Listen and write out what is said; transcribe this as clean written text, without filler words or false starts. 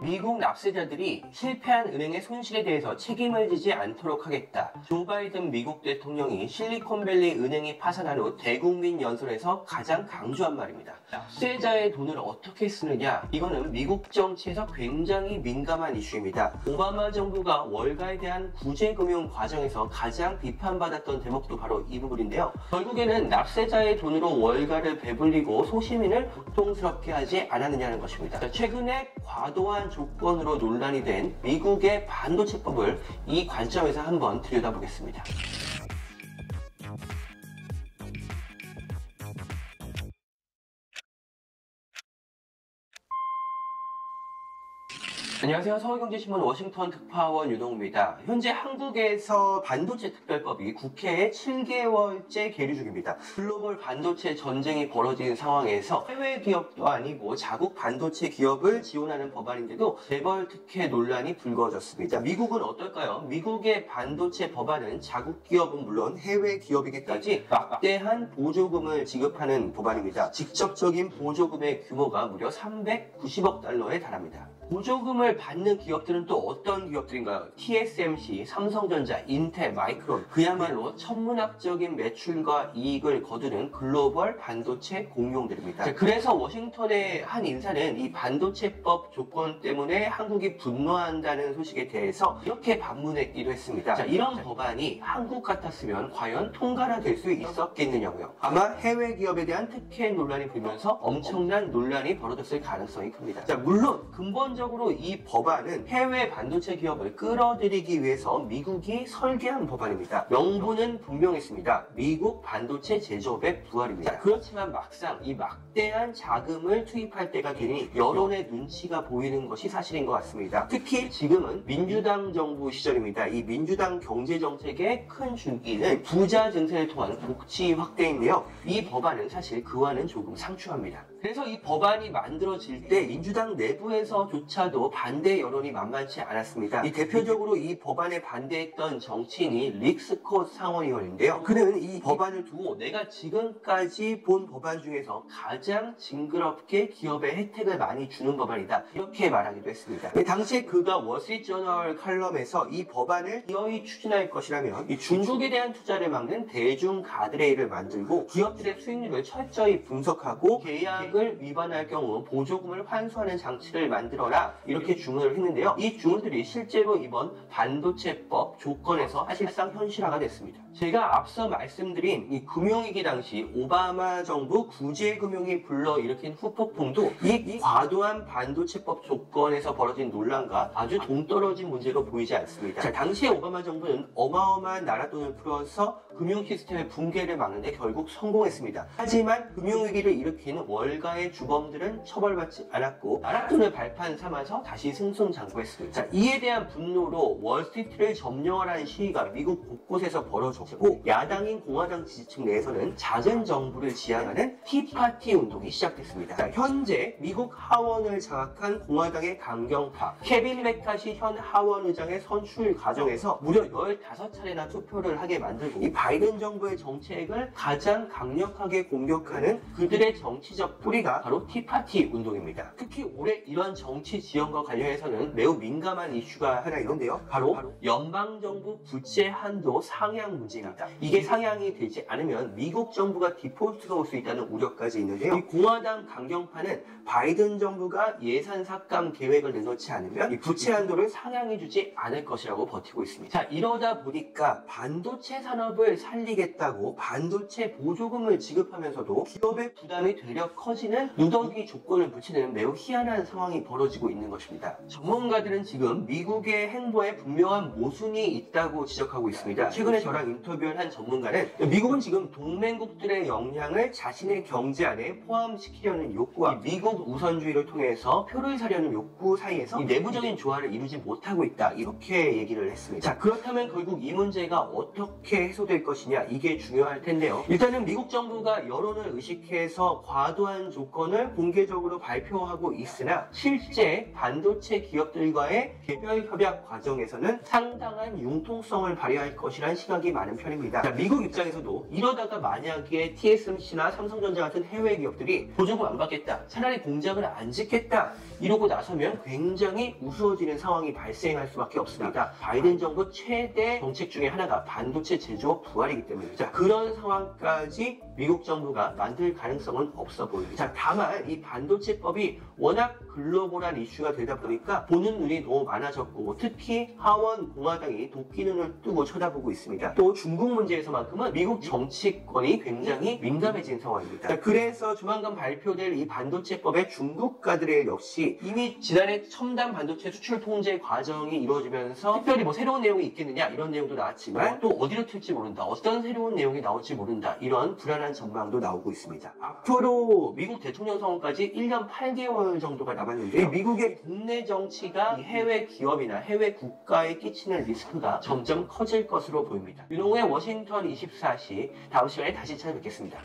미국 납세자들이 실패한 은행의 손실에 대해서 책임을 지지 않도록 하겠다. 조 바이든 미국 대통령이 실리콘밸리 은행이 파산한 후 대국민 연설에서 가장 강조한 말입니다. 납세자의 돈을 어떻게 쓰느냐? 이거는 미국 정치에서 굉장히 민감한 이슈입니다. 오바마 정부가 월가에 대한 구제금융 과정에서 가장 비판받았던 대목도 바로 이 부분인데요. 결국에는 납세자의 돈으로 월가를 배불리고 소시민을 고통스럽게 하지 않았느냐는 것입니다. 최근에 과도한 조건으로 논란이 된 미국의 반도체법을 이 관점에서 한번 들여다보겠습니다. 안녕하세요. 서울경제신문 워싱턴 특파원 유동우입니다. 현재 한국에서 반도체 특별법이 국회에 7개월째 계류 중입니다. 글로벌 반도체 전쟁이 벌어진 상황에서 해외 기업도 아니고 자국 반도체 기업을 지원하는 법안인데도 재벌 특혜 논란이 불거졌습니다. 미국은 어떨까요? 미국의 반도체 법안은 자국 기업은 물론 해외 기업에게까지 막대한 보조금을 지급하는 법안입니다. 직접적인 보조금의 규모가 무려 390억 달러에 달합니다. 보조금을 받는 기업들은 또 어떤 기업들인가요? TSMC, 삼성전자, 인텔, 마이크론, 그야말로 천문학적인 매출과 이익을 거두는 글로벌 반도체 공룡들입니다. 그래서 워싱턴의 한 인사는 이 반도체법 조건 때문에 한국이 분노한다는 소식에 대해서 이렇게 반문했기도 했습니다. 이런 법안이 한국 같았으면 과연 통과가 될 수 있었겠느냐고요. 아마 해외 기업에 대한 특혜 논란이 불면서 엄청난 논란이 벌어졌을 가능성이 큽니다. 물론 근본적으로 이 법안은 해외 반도체 기업을 끌어들이기 위해서 미국이 설계한 법안입니다. 명분은 분명했습니다. 미국 반도체 제조업의 부활입니다. 그렇지만 막상 이 막대한 자금을 투입할 때가 되니 여론의 눈치가 보이는 것이 사실인 것 같습니다. 특히 지금은 민주당 정부 시절입니다. 이 민주당 경제정책의 큰 줄기는 부자 증세를 통한 복지 확대인데요. 이 법안은 사실 그와는 조금 상충합니다. 그래서 이 법안이 만들어질 때 민주당 내부에서조차도 반대 여론이 만만치 않았습니다. 이 대표적으로 이 법안에 반대했던 정치인이 릭 스콧 상원의원인데요. 그는 이 법안을 두고 내가 지금까지 본 법안 중에서 가장 징그럽게 기업에 혜택을 많이 주는 법안이다. 이렇게 말하기도 했습니다. 당시에 그가 월스트리트저널 칼럼에서 이 법안을 기어이 추진할 것이라면 이 중국에 대한 투자를 막는 대중 가드레일을 만들고 기업들의 수익률을 철저히 분석하고 계약을 위반할 경우 보조금을 환수하는 장치를 만들어라. 이렇게 주문을 했는데요. 이 주문들이 실제로 이번 반도체법 조건에서 사실상 현실화가 됐습니다. 제가 앞서 말씀드린 이 금융위기 당시 오바마 정부 구제금융이 불러일으킨 후폭풍도 이 과도한 반도체법 조건에서 벌어진 논란과 아주 동떨어진 문제로 보이지 않습니다. 당시에 오바마 정부는 어마어마한 나랏돈을 풀어서 금융 시스템의 붕괴를 막는데 결국 성공했습니다. 하지만 금융위기를 일으킨 월가의 주범들은 처벌받지 않았고 나랏돈을 발판 삼아서 다시 승승장구했습니다. 이에 대한 분노로 월스트리트를 점령하라는 시위가 미국 곳곳에서 벌어졌고 야당인 공화당 지지층 내에서는 작은 정부를 지향하는 티파티 운동이 시작됐습니다. 현재 미국 하원을 장악한 공화당의 강경파 케빈 메카시 현 하원 의장의 선출 과정에서 무려 15차례나 투표를 하게 만들고 이 바이든 정부의 정책을 가장 강력하게 공격하는 그들의 정치적 뿌리가 바로 티파티 운동입니다. 특히 올해 이런 정치 지원과 관련해서는 매우 민감한 이슈가 하나 있는데요. 바로 연방정부 부채 한도 상향 문제입니다. 이게 상향이 되지 않으면 미국 정부가 디폴트가 올 수 있다는 우려까지 있는데요. 이 공화당 강경파는 바이든 정부가 예산 삭감 계획을 내놓지 않으면 이 부채 한도를 상향해주지 않을 것이라고 버티고 있습니다. 이러다 보니까 반도체 산업을 살리겠다고 반도체 보조금을 지급하면서도 기업의 부담이 되려 커지는 누더기 조건을 붙이는 매우 희한한 상황이 벌어지고 있는 것입니다. 전문가들은 지금 미국의 행보에 분명한 모순이 있다고 지적하고 있습니다. 최근에 저랑 인터뷰한 한 전문가는 미국은 지금 동맹국들의 역량을 자신의 경제 안에 포함시키려는 욕구와 미국 우선주의를 통해서 표를 사려는 욕구 사이에서 이 내부적인 조화를 이루지 못하고 있다. 이렇게 얘기를 했습니다. 그렇다면 결국 이 문제가 어떻게 해소될 것이냐 이게 중요할 텐데요. 일단은 미국 정부가 여론을 의식해서 과도한 조건을 공개적으로 발표하고 있으나 실제 국내 반도체 기업들과의 개별 협약 과정에서는 상당한 융통성을 발휘할 것이라는 시각이 많은 편입니다. 자, 미국 입장에서도 이러다가 만약에 TSMC나 삼성전자 같은 해외 기업들이 보조금 안 받겠다, 차라리 공장을 안 짓겠다 이러고 나서면 굉장히 우스워지는 상황이 발생할 수밖에 없습니다. 바이든 정부 최대 정책 중에 하나가 반도체 제조업 부활이기 때문입니다. 자, 그런 상황까지 미국 정부가 만들 가능성은 없어 보입니다. 자, 다만 이 반도체법이 워낙 글로벌한 이슈가 되다 보니까 보는 눈이 너무 많아졌고, 특히 하원 공화당이 도끼눈을 뜨고 쳐다보고 있습니다. 또 중국 문제에서만큼은 미국 정치권이 굉장히 민감해진 상황입니다. 자, 그래서 조만간 발표될 이 반도체법의 중국가들의 역시 이미 지난해 첨단 반도체 수출 통제 과정이 이루어지면서 특별히 뭐 새로운 내용이 있겠느냐 이런 내용도 나왔지만 또 어디로 튈지 모른다, 어떤 새로운 내용이 나올지 모른다, 이런 불안한 전망도 나오고 있습니다. 앞으로 미국 대통령 선거까지 1년 8개월 정도가 남았는데 미국의 국내 정치가 해외 기업이나 해외 국가에 끼치는 리스크가 점점 커질 것으로 보입니다. 윤홍의 워싱턴 24시, 다음 시간에 다시 찾아뵙겠습니다.